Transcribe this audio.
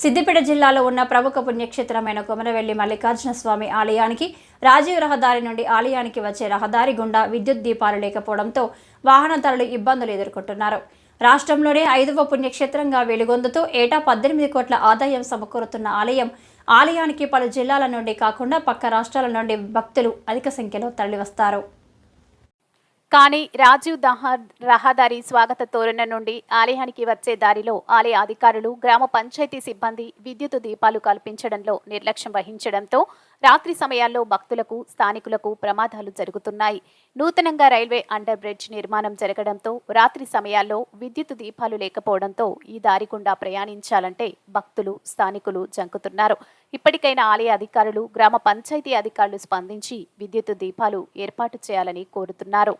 సిద్దిపేట జిల్లాలో ఉన్న ప్రముఖ పుణ్యక్షేత్రమైన కొమరవెల్లి మల్లికార్జున స్వామి ఆలయానికి రాజీవ్ రహదారి నుండి ఆలయానికి వచ్చే రహదారి గుండా విద్యుత్ దీపాలు లేకపోవడంతో వాహనదారులు ఇబ్బందులు ఎదుర్కొంటున్నారు. రాష్ట్రంలోనే 5వ పుణ్యక్షేత్రంగా వెలుగొందుతూ ఏటా 18 కోట్ల ఆదాయం సమకూరుతున్న ఆలయానికి పలు జిల్లాల నుండి కాకుండా పక్క రాష్ట్రాల నుండి భక్తులు అధిక సంఖ్యలో తరలివస్తారు. కానీ రాజీవ్ రహదారి స్వాగత తోరణ నుండి ఆలయానికి వచ్చే దారిలో ఆలయ అధికారులు, గ్రామ పంచాయతీ సిబ్బంది విద్యుత్ దీపాలు కల్పించడంలో నిర్లక్ష్యం వహించడంతో రాత్రి సమయాల్లో భక్తులకు, స్థానికులకు ప్రమాదాలు జరుగుతున్నాయి. నూతనంగా రైల్వే అండర్ బ్రిడ్జ్ నిర్మాణం జరగడంతో రాత్రి సమయాల్లో విద్యుత్ దీపాలు లేకపోవడంతో ఈ దారి గుండా ప్రయాణించాలంటే భక్తులు, స్థానికులు జంకుతున్నారు. ఇప్పటికైనా ఆలయ అధికారులు, గ్రామ పంచాయతీ అధికారులు స్పందించి విద్యుత్ దీపాలు ఏర్పాటు చేయాలని కోరుతున్నారు.